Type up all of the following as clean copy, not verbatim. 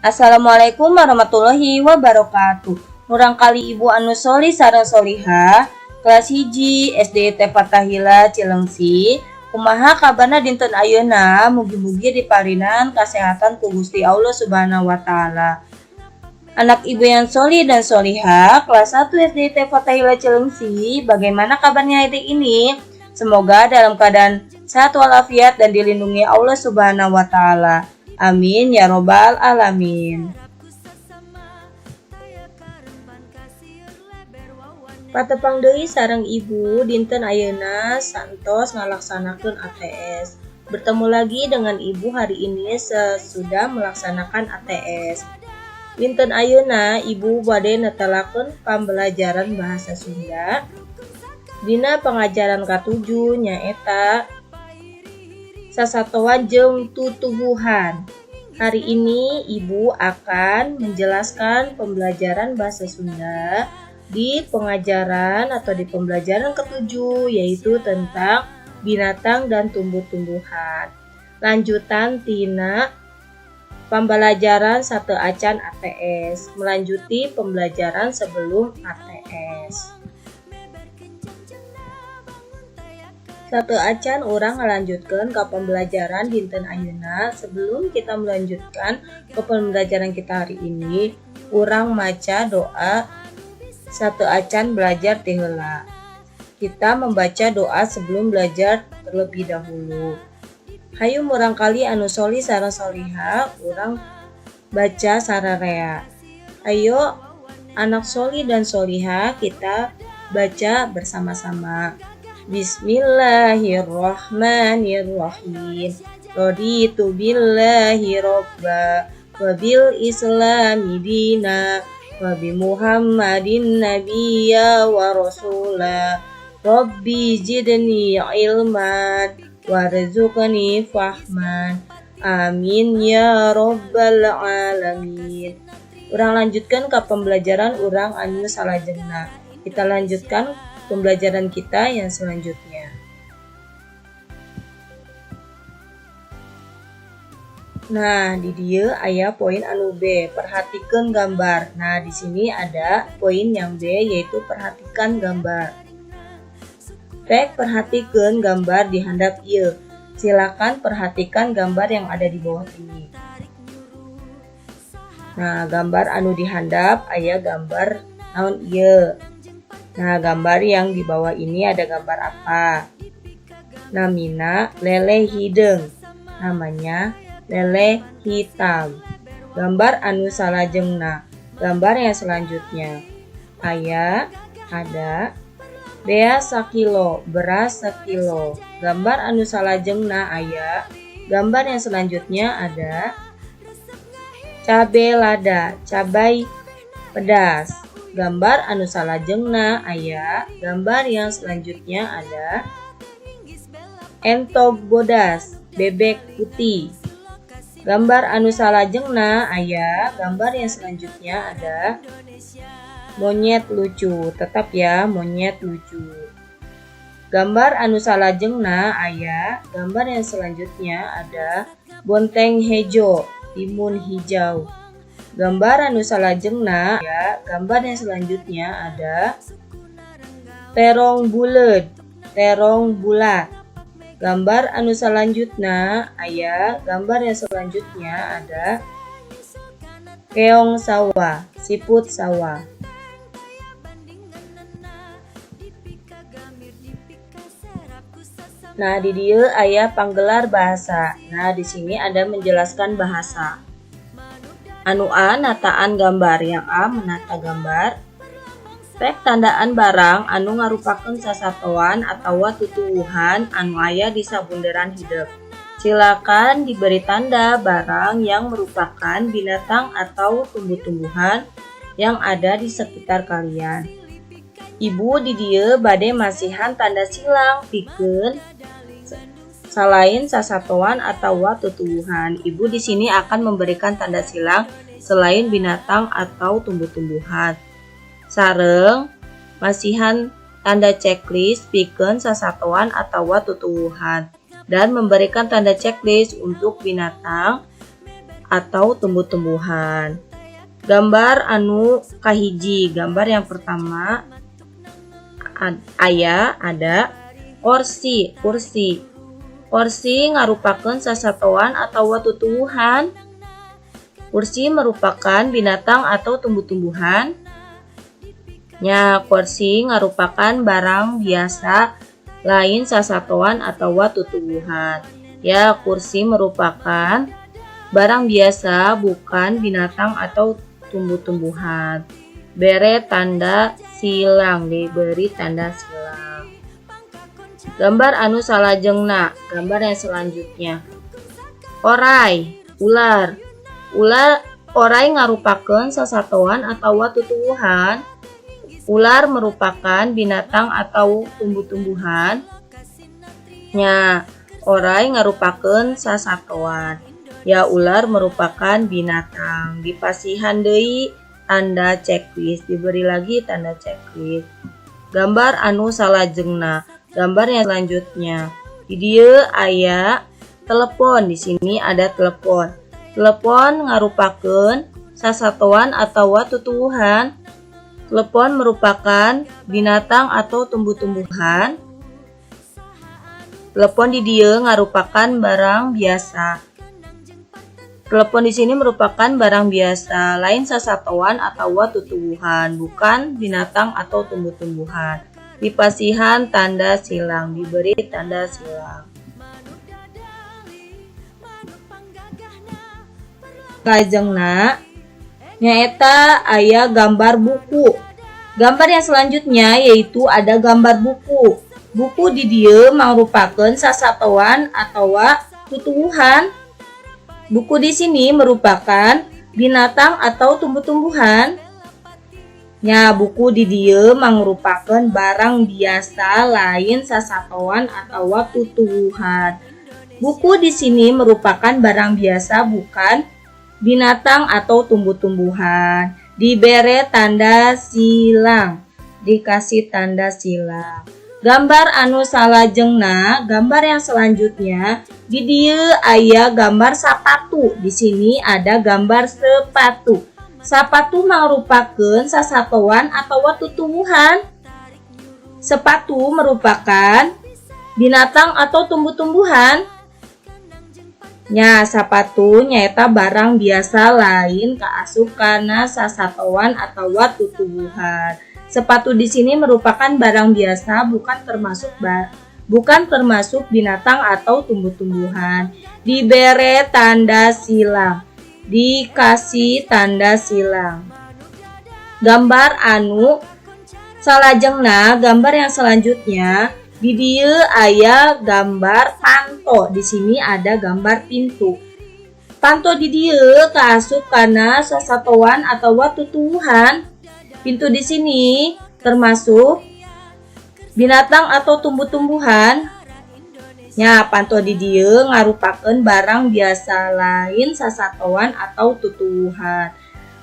Assalamualaikum warahmatullahi wabarakatuh. Murang kali ibu anu soli sareng soliha, kelas hiji SD Teh Fatahila Cilengsi. Kumaha kabarna dinten ayeuna, mugi-mugi diparinan kesehatan ku Gusti Allah Subhanahu wa taala. Anak ibu yang soli dan soliha, kelas 1 SD Teh Fatahila Cilengsi, bagaimana kabarnya hari ini? Semoga dalam keadaan sehat walafiat dan dilindungi Allah Subhanahu wa taala. Amin ya robbal alamin. Patepang deui sareng ibu dinten ayeuna santos ngalaksanakeun ATS. Bertemu lagi dengan ibu hari ini sesudah melaksanakan ATS. Dinten ayeuna ibu bade netelakeun pembelajaran bahasa Sunda. Dina pengajaran ka-7 nyaeta sasatoan jeung tutuwuhan. Hari ini ibu akan menjelaskan pembelajaran bahasa Sunda di pengajaran atau di pembelajaran ke-7, yaitu tentang binatang dan tumbuh-tumbuhan. Lanjutan tina pembelajaran satu acan ATS, melanjuti pembelajaran sebelum ATS. Satu acan orang melanjutkan ke pembelajaran dinten ayeuna. Sebelum kita melanjutkan ke pembelajaran kita hari ini, orang maca doa satu acan belajar ti heula. Kita membaca doa sebelum belajar terlebih dahulu. Hayu murang kali anu soli sareng soliha, urang baca sararea. Ayo anak soli dan soliha, kita baca bersama-sama. Bismillahirrahmanirrahim. Raditu billahi robba wa bil islami dina wa bi muhammadin nabiyya wa rasula. Rabbi zidni ilman warzuqni fahman. Amin ya rabbal alamin. Urang lanjutkan ke pembelajaran urang anu salajengna. Kita lanjutkan pembelajaran kita yang selanjutnya. Nah, di dieu aya poin anu B, perhatikan gambar. Nah, di sini ada poin yang B, yaitu perhatikan gambar. Rek perhatikan gambar di handap ieu. Silakan perhatikan gambar yang ada di bawah ini. Nah, gambar anu di handap aya gambar naon ieu. Nah, gambar yang di bawah ini ada gambar apa? Namina lele hidung. Namanya lele hitam. Gambar anu salajengna. Gambar yang selanjutnya. Ada bea sakilo, beras sekilo. Gambar anu salajengna aya. Gambar yang selanjutnya ada cabe lada, cabai pedas. Gambar anu salajengna aya. Gambar yang selanjutnya ada entog bodas, bebek putih. Gambar anu salajengna aya. Gambar yang selanjutnya ada monyet lucu. Tetap ya, monyet lucu. Gambar anu salajengna aya. Gambar yang selanjutnya ada bonteng hejo, timun hijau. Gambar anu salajengna ya. Gambar yang selanjutnya ada terong bulet, terong bulat. Gambar anu selanjutnya aya. Gambar yang selanjutnya ada keong sawah, siput sawah. Nah, di dieu aya panggelar bahasa. Nah, di sini ada menjelaskan bahasa. Anu A nataan gambar, yang A menata gambar. Rek tandaan barang anu ngarupakeun sasatoan atawa tutuwuhan anu aya di sabunderan hideuk. Silakan diberi tanda barang yang merupakan binatang atau tumbuh-tumbuhan yang ada di sekitar kalian. Ibu di dieu bade masihan tanda silang pikeun selain sasatoan atau tutuwuhan. Ibu di sini akan memberikan tanda silang selain binatang atau tumbuh-tumbuhan. Sareng masihan tanda checklist pikeun sasatoan atau tutuwuhan dan memberikan tanda checklist untuk binatang atau tumbuh-tumbuhan. Gambar anu kahiji, gambar yang pertama ada kursi. Kursi ngarupakeun sasatoan atau tutuwuhan. Kursi merupakan binatang atau tumbuh-tumbuhan. Nya, kursi ngarupakan barang biasa lain sasatoan atau tutuwuhan. Ya, kursi merupakan barang biasa bukan binatang atau tumbuh-tumbuhan. Bere tanda silang, diberi tanda silang. Gambar anu salajengna, gambar yang selanjutnya. Oray, ular. Oray ngarupakeun sasatoan atau tutuwuhan. Ular merupakan binatang atau tumbuh-tumbuhan. Nya, oray ngarupakeun sasatoan. Ya, ular merupakan binatang. Dipasihan deui tanda checklist, diberi lagi tanda checklist. Gambar anu salajengna, gambar yang selanjutnya. Di dieu aya telepon, di sini ada telepon. Telepon ngarupakeun sasatoan atau tutuwuhan. Telepon merupakan binatang atau tumbuh-tumbuhan. Telepon di dieu ngarupakan barang biasa. Telepon di sini merupakan barang biasa, lain sasatoan atau tutuwuhan, bukan binatang atau tumbuh-tumbuhan. Dipasihan tanda silang, diberi tanda silang. Lajengna nyaeta aya gambar buku. Gambar yang selanjutnya yaitu ada gambar buku. Buku di dieu merupakan sasatoan atau tutuwuhan. Buku di sini merupakan binatang atau tumbuh-tumbuhan. Nya, buku di dieu merupakan barang biasa lain sasatoan atau tutuwuhan. Buku di sini merupakan barang biasa bukan binatang atau tumbuh-tumbuhan. Dibere tanda silang, dikasih tanda silang. Gambar anu salajengna, gambar yang selanjutnya. Di dieu aya gambar sapatu. Di sini ada gambar sepatu. Sapatu merupakeun sasatoan atau tutuwuhan. Sepatu merupakan binatang atau tumbuh-tumbuhan. Nya, sapatu nyaeta barang biasa lain kaasup kana sasatoan atau tutuwuhan. Sepatu di sini merupakan barang biasa bukan termasuk binatang atau tumbuh-tumbuhan. Dibere tanda silang, dikasih tanda silang. Gambar anu salajengna, gambar yang selanjutnya. Di dieu aya gambar panto. Di sini ada gambar pintu. Panto di dieu kaasup kana sasatoan atau tutuwuhan. Pintu di sini termasuk binatang atau tumbuh-tumbuhan. Nya, panto di dieu ngarupakeun barang biasa lain sasatoan atau tutuwuhan.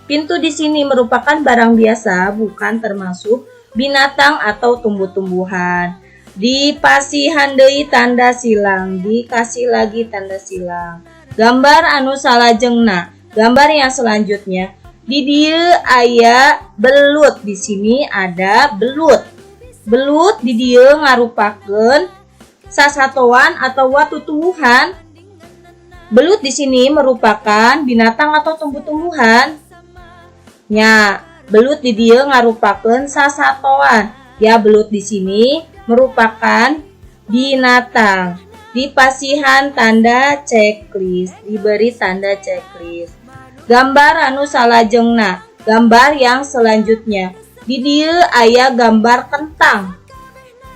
Pintu di sini merupakan barang biasa bukan termasuk binatang atau tumbuh-tumbuhan. Dipasihan deui tanda silang, dikasih lagi tanda silang. Gambar anu salajengna, gambar yang selanjutnya. Di dieu aya belut. Di sini ada belut. Belut di dieu ngarupakeun sasatoan atau tutuwuhan. Belut di sini merupakan binatang atau tumbuh-tumbuhan. Nya, belut di dieu ngarupakeun sasatoan. Ya, belut di sini merupakan binatang. Dipasihan tanda checklist, diberi tanda checklist. Gambar anu salajengna, gambar yang selanjutnya. Di dieu aya gambar kentang.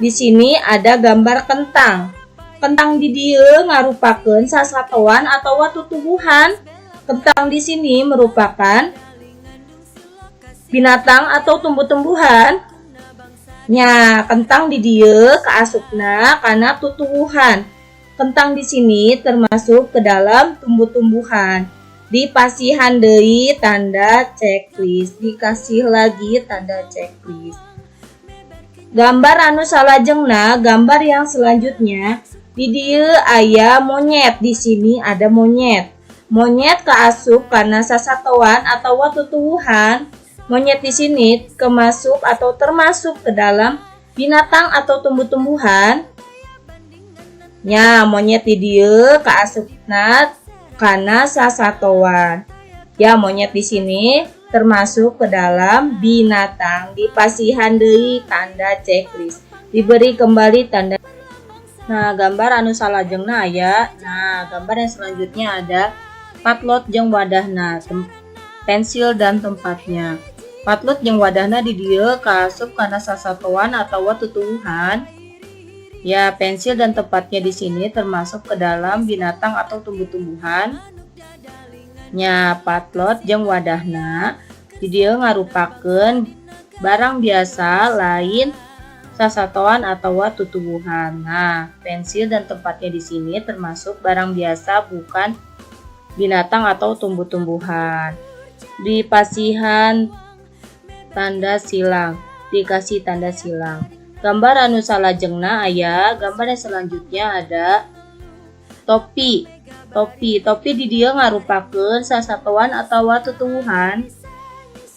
Di sini ada gambar kentang. Kentang di dieu ngarupakeun sasatoan atau tutuwuhan. Kentang di sini merupakan binatang atau tumbuh-tumbuhan. Nya, kentang di dieu kaasupna kana tutuwuhan. Kentang di sini termasuk ke dalam tumbuh-tumbuhan. Dipasihan deui tanda checklist, dikasih lagi tanda checklist. Gambar anu salajengna, gambar yang selanjutnya. Di dieu aya monyet. Di sini ada monyet. Monyet kaasup karena sasatoan atau tutuwuhan. Monyet di sini kemasuk atau termasuk ke dalam binatang atau tumbuh-tumbuhan. Monyet di dieu kaasupna karena sasatoan. Monyet di sini termasuk ke dalam binatang. Dipasihan deui tanda checklist. Diberi kembali tanda. Gambar anu salajengna aya. Gambar yang selanjutnya ada patlot jeung wadahna, pensil dan tempatnya. Patlot jeung wadahna di dieu kaasup karena sasatoan atau tutuwuhan. Pensil dan tempatnya di sini termasuk ke dalam binatang atau tumbuh-tumbuhan. Patlot jeung wadahna di dieu ngarupakeun barang biasa lain sasatoan atau tutuwuhan. Pensil dan tempatnya di sini termasuk barang biasa bukan binatang atau tumbuh-tumbuhan. Dipasihan tanda silang, dikasih tanda silang. Gambar anu salajengna aya. Gambar yang selanjutnya ada topi. Topi di dieu ngarupakeun sasatoan atau tutuwuhan.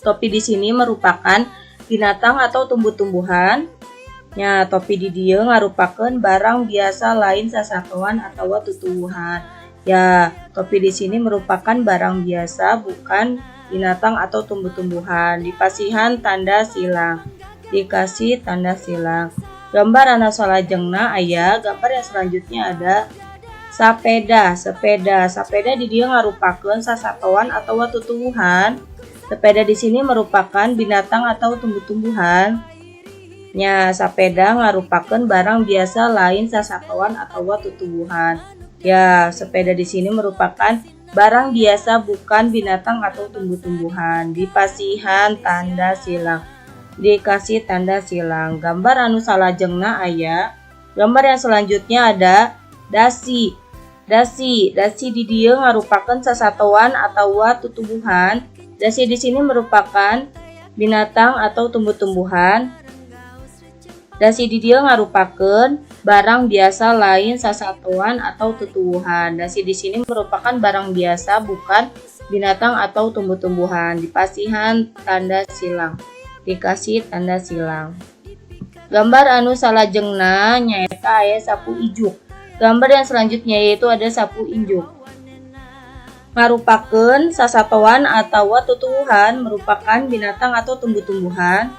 Topi di sini merupakan binatang atau tumbuh-tumbuhan. Topi di dieu ngarupakeun barang biasa lain sasatoan atau tutuwuhan. Topi di sini merupakan barang biasa bukan binatang atau tumbuh-tumbuhan. Dipasihan tanda silang, dikasih tanda silang. Gambar anu salajengna aya. Gambar yang selanjutnya ada sapeda. Sapeda di dieu ngarupakeun sasatoan atau tutuwuhan. Sepeda di sini merupakan binatang atau tumbuh-tumbuhan. Sapeda ngarupakeun barang biasa lain sasatoan atau tutuwuhan. Sepeda di sini merupakan barang biasa bukan binatang atau tumbuh-tumbuhan. Dipasihan tanda silang, dikasih tanda silang. Gambar anu salajengna aya. Gambar yang selanjutnya ada dasi. Dasi di dieu ngarupakeun sasatoan atau tutuwuhan. Dasi di sini merupakan binatang atau tumbuh-tumbuhan. Dasi di dieu ngarupakeun barang biasa lain sasatoan atau tutuwuhan. Dasi di sini merupakan barang biasa bukan binatang atau tumbuh-tumbuhan. Dipasihan tanda silang, dikasih tanda silang. Gambar anu salajengna nyaeta aya sapu ijuk. Gambar yang selanjutnya yaitu ada sapu injuk. Ngarupakeun sasatoan atau tutuwuhan, merupakan binatang atau tumbuh-tumbuhan.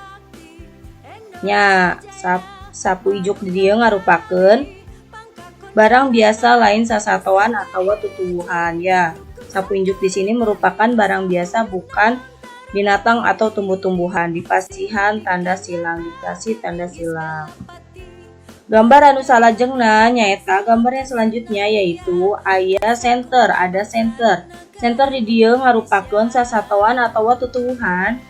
Sapu ijuk di dieu ngarupakeun barang biasa lain sasatoan atau tutuwuhan. Sapu ijuk di sini merupakan barang biasa bukan binatang atau tumbuh-tumbuhan. Dipasihan tanda silang, dikasih tanda silang. Gambar anu salajengna nyaeta gambar yang selanjutnya yaitu aya senter. Ada senter. Senter di dieu ngarupakeun sasatoan atau tutuwuhan.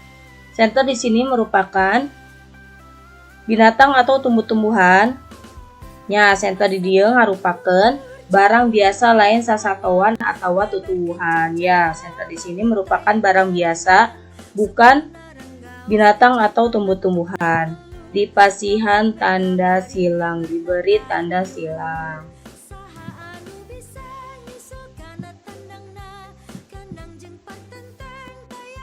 Senter di sini merupakan binatang atau tumbuh-tumbuhan. Senter di dieu ngarupakeun barang biasa lain sasatoan atau tutuwuhan. Senter di sini merupakan barang biasa bukan binatang atau tumbuh-tumbuhan. Dipasihan tanda silang, diberi tanda silang.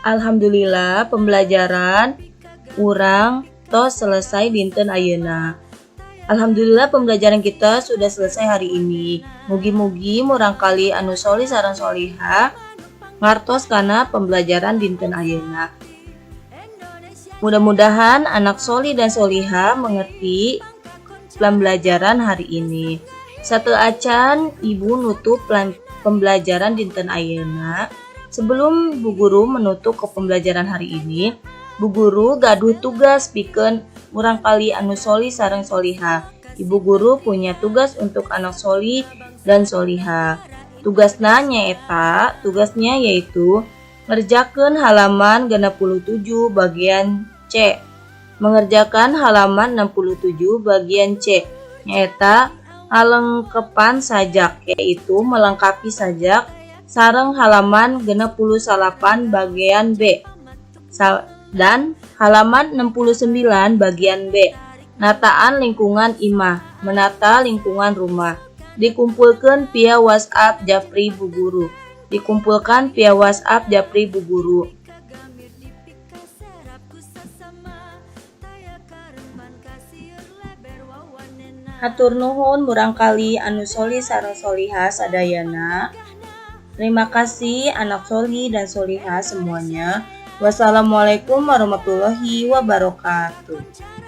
Alhamdulillah pembelajaran urang tos selesai dinten ayeuna. Alhamdulillah pembelajaran kita sudah selesai hari ini. Mugi-mugi murangkali anu soli sareng soliha ngartos kana pembelajaran dinten ayeuna. Mudah-mudahan anak soli dan soliha mengerti pembelajaran hari ini. Satu acan ibu nutup pembelajaran dinten ayeuna. Sebelum Bu Guru menutup ke pembelajaran hari ini, Bu Guru gaduh tugas pikeun murangkali anu soli sareng soliha. Ibu Guru punya tugas untuk anak soli dan soliha. Tugasnya yaitu ngerjakeun halaman 67 bagian C. Mengerjakan halaman 67 bagian C nyaeta ngalengkepan sajak, yaitu melengkapi sajak sareng halaman 68 bagian B. Dan halaman 69 bagian B, nataan lingkungan imah, menata lingkungan rumah. Dikumpulkan via WhatsApp Japri Bu Guru. dikumpulkan via WhatsApp Japri Bu Guru. Hatur nuhun murangkali anu soli sareng soliha sadayana. Terima kasih anak soli dan soliha semuanya. Wassalamualaikum warahmatullahi wabarakatuh.